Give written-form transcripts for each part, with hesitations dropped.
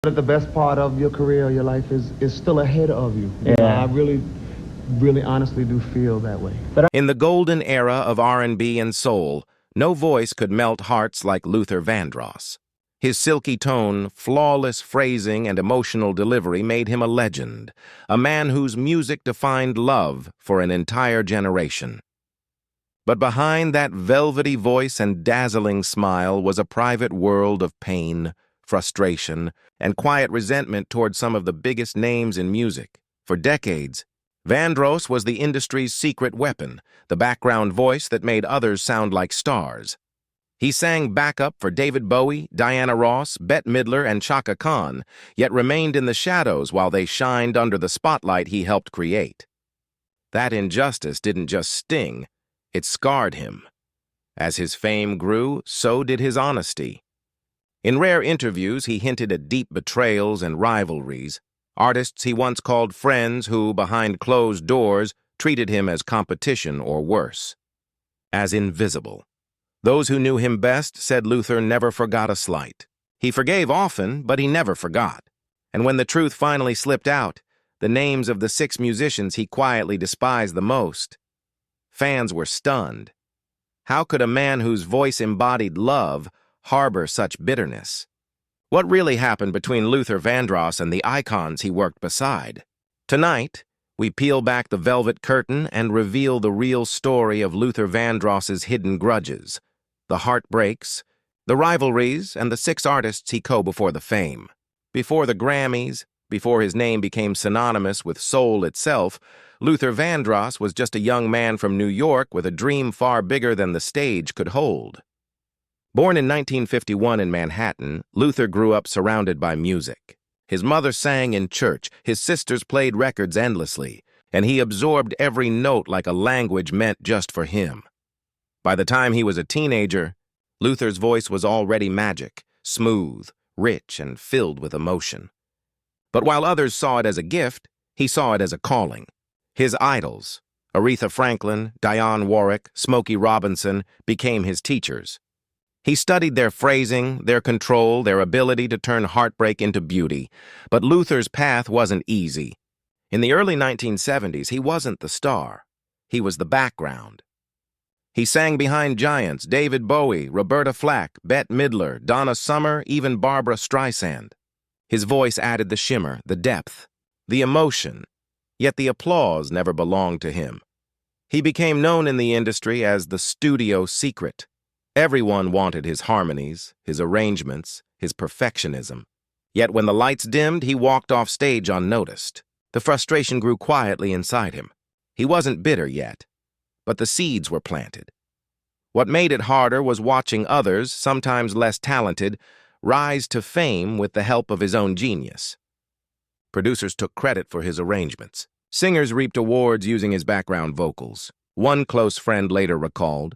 That the best part of your career, your life is still ahead of you. I really honestly do feel that way. In the golden era of R&B and soul, no voice could melt hearts like Luther Vandross. His silky tone, flawless phrasing, and emotional delivery made him a legend, a man whose music defined love for an entire generation. But behind that velvety voice and dazzling smile was a private world of pain, frustration, and quiet resentment toward some of the biggest names in music. For decades, Vandross was the industry's secret weapon, the background voice that made others sound like stars. He sang backup for David Bowie, Diana Ross, Bette Midler, and Chaka Khan, yet remained in the shadows while they shined under the spotlight he helped create. That injustice didn't just sting, it scarred him. As his fame grew, so did his honesty. In rare interviews, he hinted at deep betrayals and rivalries, artists he once called friends who, behind closed doors, treated him as competition or worse, as invisible. Those who knew him best said Luther never forgot a slight. He forgave often, but he never forgot. And when the truth finally slipped out, the names of the 6 musicians he quietly despised the most, fans were stunned. How could a man whose voice embodied love harbor such bitterness? What really happened between Luther Vandross and the icons he worked beside? Tonight, we peel back the velvet curtain and reveal the real story of Luther Vandross's hidden grudges, the heartbreaks, the rivalries, and the 6 artists he before the fame. Before the Grammys, before his name became synonymous with soul itself, Luther Vandross was just a young man from New York with a dream far bigger than the stage could hold. Born in 1951 in Manhattan, Luther grew up surrounded by music. His mother sang in church, his sisters played records endlessly, and he absorbed every note like a language meant just for him. By the time he was a teenager, Luther's voice was already magic, smooth, rich, and filled with emotion. But while others saw it as a gift, he saw it as a calling. His idols, Aretha Franklin, Dionne Warwick, Smokey Robinson, became his teachers. He studied their phrasing, their control, their ability to turn heartbreak into beauty. But Luther's path wasn't easy. In the early 1970s, he wasn't the star. He was the background. He sang behind giants David Bowie, Roberta Flack, Bette Midler, Donna Summer, even Barbra Streisand. His voice added the shimmer, the depth, the emotion, yet the applause never belonged to him. He became known in the industry as the studio secret. Everyone wanted his harmonies, his arrangements, his perfectionism. Yet when the lights dimmed, he walked off stage unnoticed. The frustration grew quietly inside him. He wasn't bitter yet, but the seeds were planted. What made it harder was watching others, sometimes less talented, rise to fame with the help of his own genius. Producers took credit for his arrangements. Singers reaped awards using his background vocals. One close friend later recalled,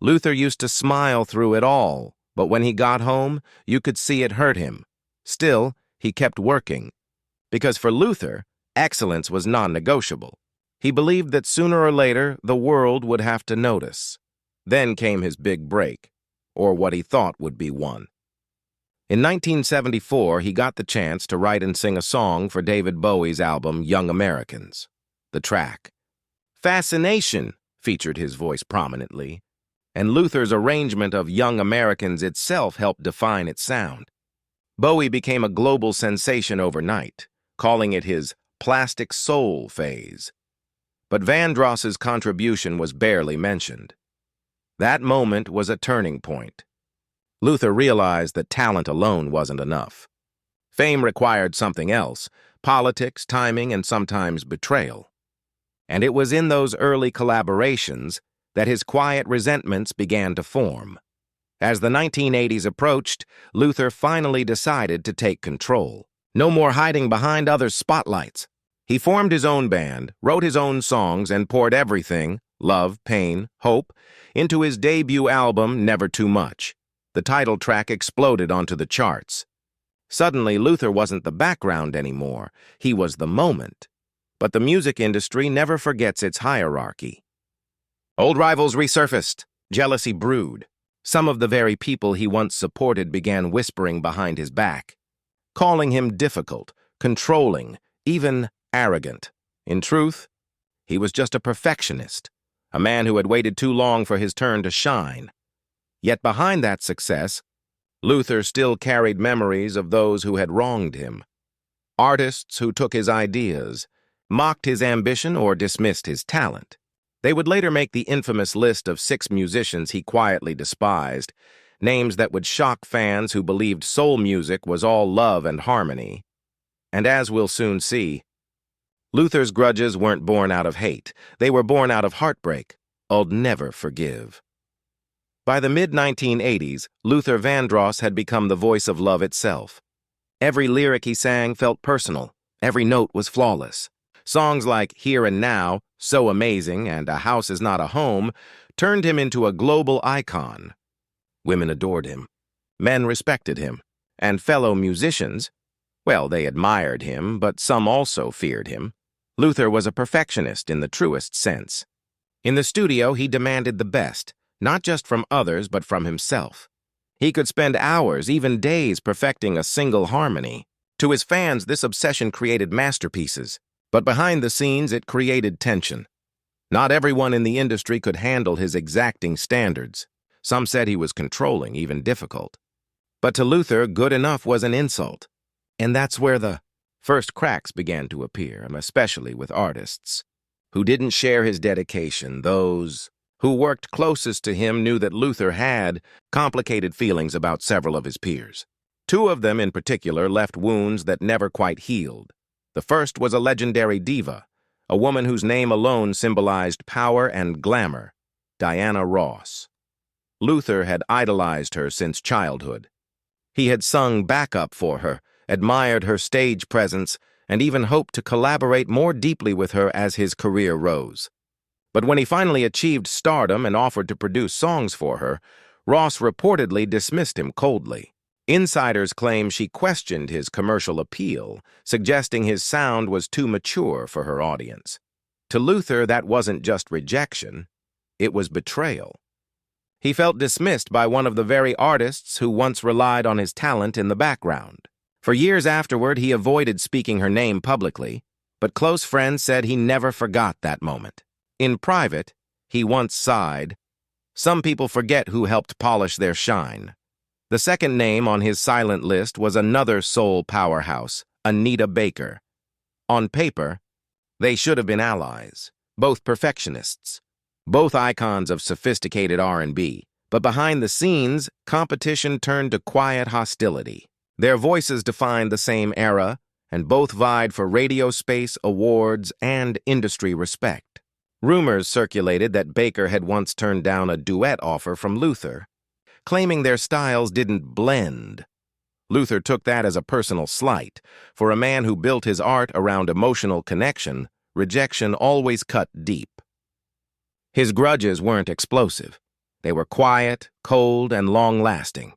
"Luther used to smile through it all, but when he got home, you could see it hurt him. Still, he kept working. Because for Luther, excellence was non-negotiable. He believed that sooner or later, the world would have to notice. Then came his big break, or what he thought would be one. In 1974, he got the chance to write and sing a song for David Bowie's album Young Americans. The track, Fascination, featured his voice prominently, and Luther's arrangement of Young Americans itself helped define its sound. Bowie became a global sensation overnight, calling it his plastic soul phase. But Vandross's contribution was barely mentioned. That moment was a turning point. Luther realized that talent alone wasn't enough. Fame required something else, politics, timing, and sometimes betrayal. And it was in those early collaborations that his quiet resentments began to form. As the 1980s approached, Luther finally decided to take control. No more hiding behind others' spotlights. He formed his own band, wrote his own songs, and poured everything, love, pain, hope, into his debut album, Never Too Much. The title track exploded onto the charts. Suddenly, Luther wasn't the background anymore. He was the moment. But the music industry never forgets its hierarchy. Old rivals resurfaced. Jealousy brewed. Some of the very people he once supported began whispering behind his back. calling him difficult, controlling, even arrogant. In truth, he was just a perfectionist, a man who had waited too long for his turn to shine. Yet behind that success, Luther still carried memories of those who had wronged him. Artists who took his ideas, mocked his ambition, or dismissed his talent. They would later make the infamous list of 6 musicians he quietly despised, names that would shock fans who believed soul music was all love and harmony. And as we'll soon see, Luther's grudges weren't born out of hate. They were born out of heartbreak. I'll never forgive. By the mid-1980s, Luther Vandross had become the voice of love itself. Every lyric he sang felt personal. Every note was flawless. Songs like Here and Now, So Amazing, and A House Is Not a Home turned him into a global icon. Women adored him. Men respected him. And fellow musicians, well, they admired him, but some also feared him. Luther was a perfectionist in the truest sense. In the studio, he demanded the best, not just from others, but from himself. He could spend hours, even days, perfecting a single harmony. To his fans, this obsession created masterpieces, but behind the scenes, it created tension. Not everyone in the industry could handle his exacting standards. Some said he was controlling, even difficult. But to Luther, good enough was an insult. And that's where the first cracks began to appear, especially with artists who didn't share his dedication. Those who worked closest to him knew that Luther had complicated feelings about several of his peers. 2 of them in particular left wounds that never quite healed. The first was a legendary diva, a woman whose name alone symbolized power and glamour, Diana Ross. Luther had idolized her since childhood. He had sung backup for her, admired her stage presence, and even hoped to collaborate more deeply with her as his career rose. But when he finally achieved stardom and offered to produce songs for her, Ross reportedly dismissed him coldly. Insiders claim she questioned his commercial appeal, suggesting his sound was too mature for her audience. To Luther, that wasn't just rejection, it was betrayal. He felt dismissed by one of the very artists who once relied on his talent in the background. For years afterward, he avoided speaking her name publicly, but close friends said he never forgot that moment. In private, he once sighed, "Some people forget who helped polish their shine." The second name on his silent list was another soul powerhouse, Anita Baker. On paper, they should have been allies, both perfectionists, both icons of sophisticated R&B. But behind the scenes, competition turned to quiet hostility. Their voices defined the same era, and both vied for radio space, awards, and industry respect. Rumors circulated that Baker had once turned down a duet offer from Luther, claiming their styles didn't blend. Luther took that as a personal slight. For a man who built his art around emotional connection, rejection always cut deep. His grudges weren't explosive. They were quiet, cold, and long-lasting.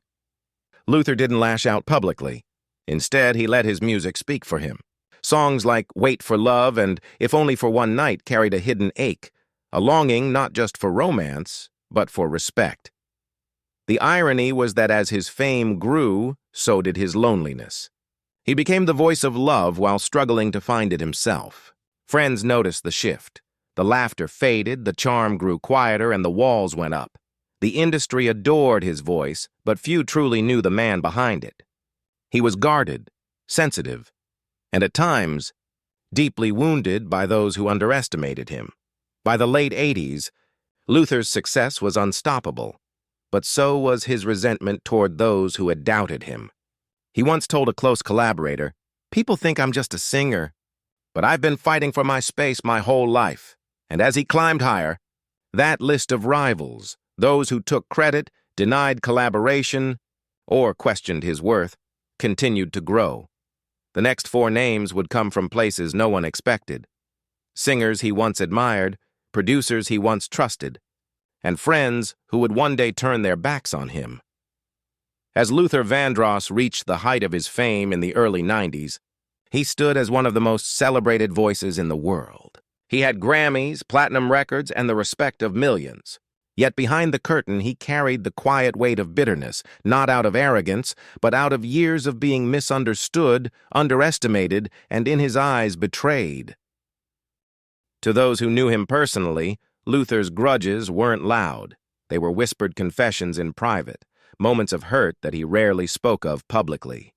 Luther didn't lash out publicly. Instead, he let his music speak for him. Songs like Wait for Love and If Only for One Night carried a hidden ache, a longing not just for romance, but for respect. The irony was that as his fame grew, so did his loneliness. He became the voice of love while struggling to find it himself. Friends noticed the shift. The laughter faded, the charm grew quieter, and the walls went up. The industry adored his voice, but few truly knew the man behind it. He was guarded, sensitive, and at times, deeply wounded by those who underestimated him. By the late 80s, Luther's success was unstoppable, but so was his resentment toward those who had doubted him. He once told a close collaborator, "People think I'm just a singer, but I've been fighting for my space my whole life." And as he climbed higher, that list of rivals, those who took credit, denied collaboration, or questioned his worth, continued to grow. The next 4 names would come from places no one expected. Singers he once admired, producers he once trusted, and friends who would one day turn their backs on him. As Luther Vandross reached the height of his fame in the early 90s, he stood as one of the most celebrated voices in the world. He had Grammys, platinum records, and the respect of millions. Yet behind the curtain he carried the quiet weight of bitterness, not out of arrogance, but out of years of being misunderstood, underestimated, and in his eyes betrayed. To those who knew him personally, Luther's grudges weren't loud. They were whispered confessions in private, moments of hurt that he rarely spoke of publicly.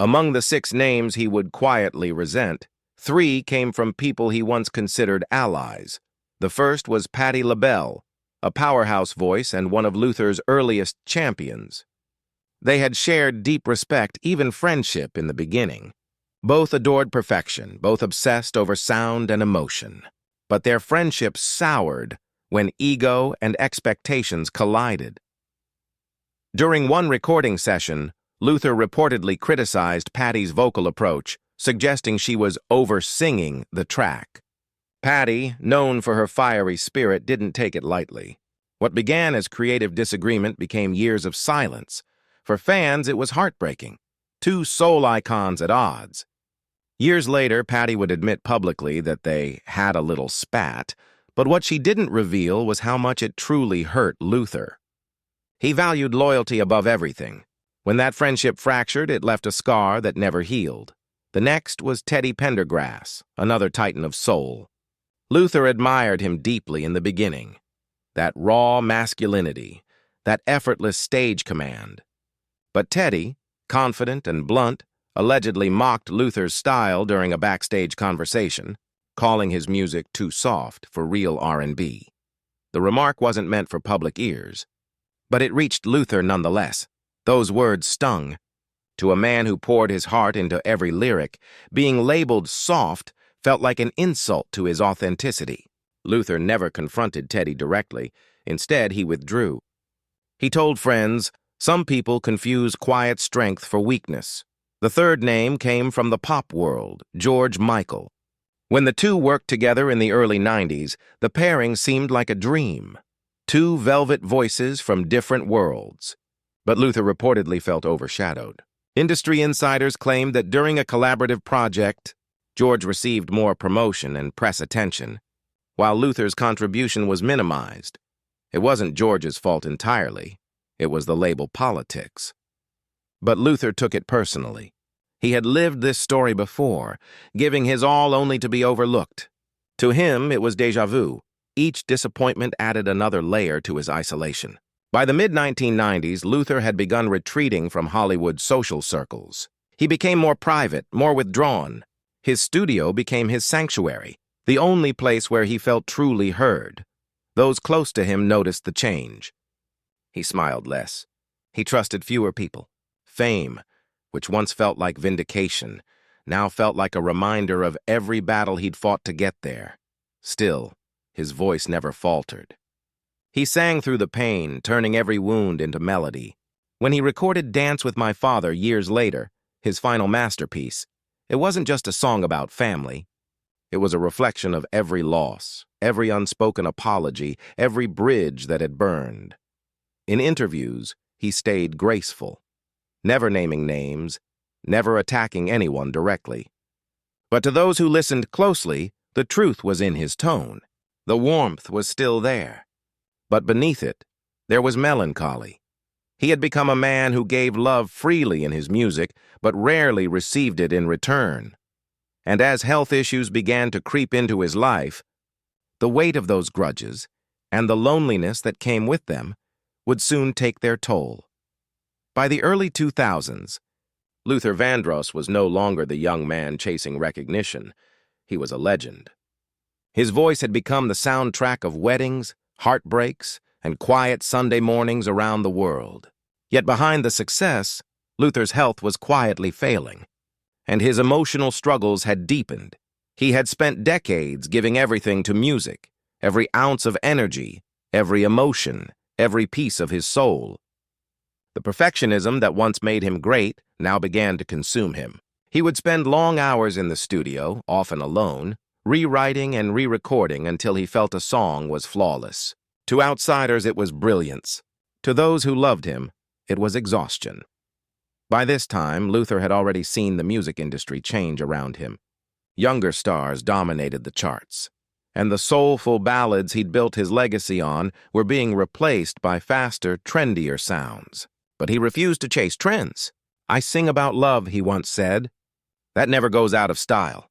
Among the 6 names he would quietly resent, 3 came from people he once considered allies. The first was Patti LaBelle, a powerhouse voice and one of Luther's earliest champions. They had shared deep respect, even friendship, in the beginning. Both adored perfection, both obsessed over sound and emotion. But their friendship soured when ego and expectations collided. During one recording session, Luther reportedly criticized Patti's vocal approach, suggesting she was over-singing the track. Patti, known for her fiery spirit, didn't take it lightly. What began as creative disagreement became years of silence. For fans, it was heartbreaking. 2 soul icons at odds. Years later, Patti would admit publicly that they had a little spat, but what she didn't reveal was how much it truly hurt Luther. He valued loyalty above everything. When that friendship fractured, it left a scar that never healed. The next was Teddy Pendergrass, another titan of soul. Luther admired him deeply in the beginning. That raw masculinity, that effortless stage command. But Teddy, confident and blunt, allegedly mocked Luther's style during a backstage conversation, calling his music too soft for real R&B. The remark wasn't meant for public ears, but it reached Luther nonetheless. Those words stung. To a man who poured his heart into every lyric, being labeled soft felt like an insult to his authenticity. Luther never confronted Teddy directly. Instead, he withdrew. He told friends, "Some people confuse quiet strength for weakness." The third name came from the pop world, George Michael. When the two worked together in the early 90s, the pairing seemed like a dream. 2 velvet voices from different worlds. But Luther reportedly felt overshadowed. Industry insiders claimed that during a collaborative project, George received more promotion and press attention, while Luther's contribution was minimized. It wasn't George's fault entirely. It was the label politics. But Luther took it personally. He had lived this story before, giving his all only to be overlooked. To him, it was déjà vu. Each disappointment added another layer to his isolation. By the mid-1990s, Luther had begun retreating from Hollywood social circles. He became more private, more withdrawn. His studio became his sanctuary, the only place where he felt truly heard. Those close to him noticed the change. He smiled less. He trusted fewer people. Fame, which once felt like vindication, now felt like a reminder of every battle he'd fought to get there. Still, his voice never faltered. He sang through the pain, turning every wound into melody. When he recorded Dance with My Father years later, his final masterpiece, it wasn't just a song about family. It was a reflection of every loss, every unspoken apology, every bridge that had burned. In interviews, he stayed graceful, never naming names, never attacking anyone directly. But to those who listened closely, the truth was in his tone. The warmth was still there. But beneath it, there was melancholy. He had become a man who gave love freely in his music, but rarely received it in return. And as health issues began to creep into his life, the weight of those grudges, and the loneliness that came with them, would soon take their toll. By the early 2000s, Luther Vandross was no longer the young man chasing recognition. He was a legend. His voice had become the soundtrack of weddings, heartbreaks, and quiet Sunday mornings around the world. Yet behind the success, Luther's health was quietly failing, and his emotional struggles had deepened. He had spent decades giving everything to music, every ounce of energy, every emotion, every piece of his soul. The perfectionism that once made him great now began to consume him. He would spend long hours in the studio, often alone, rewriting and re-recording until he felt a song was flawless. To outsiders, it was brilliance. To those who loved him, it was exhaustion. By this time, Luther had already seen the music industry change around him. Younger stars dominated the charts, and the soulful ballads he'd built his legacy on were being replaced by faster, trendier sounds. But he refused to chase trends. "I sing about love," he once said. That never goes out of style.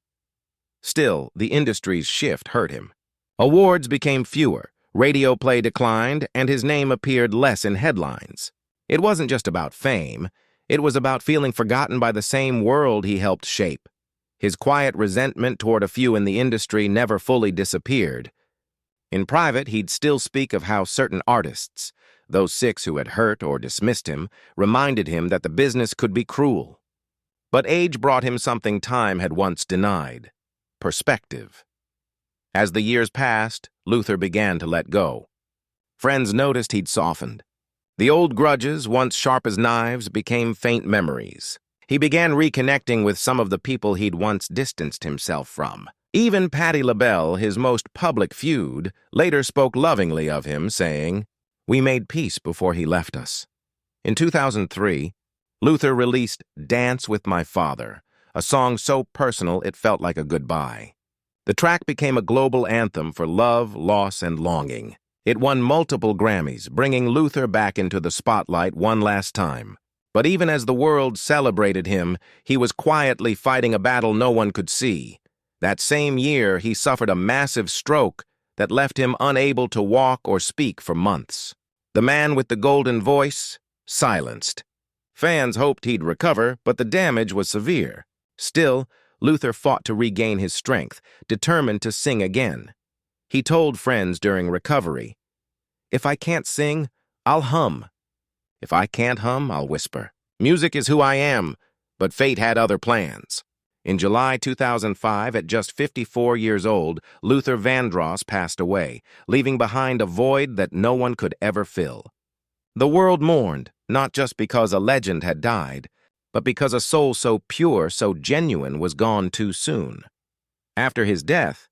Still, the industry's shift hurt him. Awards became fewer, radio play declined, and his name appeared less in headlines. It wasn't just about fame. It was about feeling forgotten by the same world he helped shape. His quiet resentment toward a few in the industry never fully disappeared. In private, he'd still speak of how certain artists, those 6 who had hurt or dismissed him, reminded him that the business could be cruel. But age brought him something time had once denied: perspective. As the years passed, Luther began to let go. Friends noticed he'd softened. The old grudges, once sharp as knives, became faint memories. He began reconnecting with some of the people he'd once distanced himself from. Even Patti LaBelle, his most public feud, later spoke lovingly of him, saying, "We made peace before he left us." In 2003, Luther released "Dance with My Father," a song so personal it felt like a goodbye. The track became a global anthem for love, loss, and longing. It won multiple Grammys, bringing Luther back into the spotlight one last time. But even as the world celebrated him, he was quietly fighting a battle no one could see. That same year, he suffered a massive stroke that left him unable to walk or speak for months. The man with the golden voice, silenced. Fans hoped he'd recover, but the damage was severe. Still, Luther fought to regain his strength, determined to sing again. He told friends during recovery, "If I can't sing, I'll hum. If I can't hum, I'll whisper. Music is who I am," but fate had other plans. In July 2005, at just 54 years old, Luther Vandross passed away, leaving behind a void that no one could ever fill. The world mourned, not just because a legend had died, but because a soul so pure, so genuine, was gone too soon. After his death,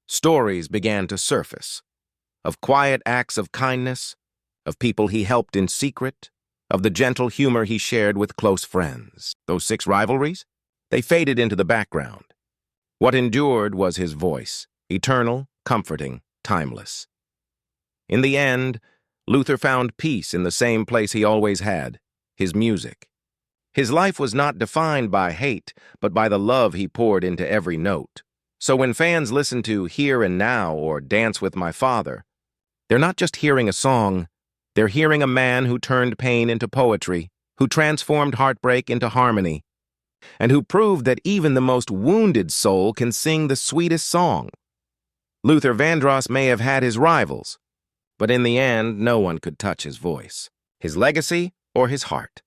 stories began to surface, of quiet acts of kindness, of people he helped in secret, of the gentle humor he shared with close friends. Those 6 rivalries? They faded into the background. What endured was his voice, eternal, comforting, timeless. In the end, Luther found peace in the same place he always had, his music. His life was not defined by hate, but by the love he poured into every note. So when fans listen to "Here and Now" or "Dance with My Father," they're not just hearing a song, they're hearing a man who turned pain into poetry, who transformed heartbreak into harmony, and who proved that even the most wounded soul can sing the sweetest song. Luther Vandross may have had his rivals, but in the end, no one could touch his voice, his legacy, or his heart.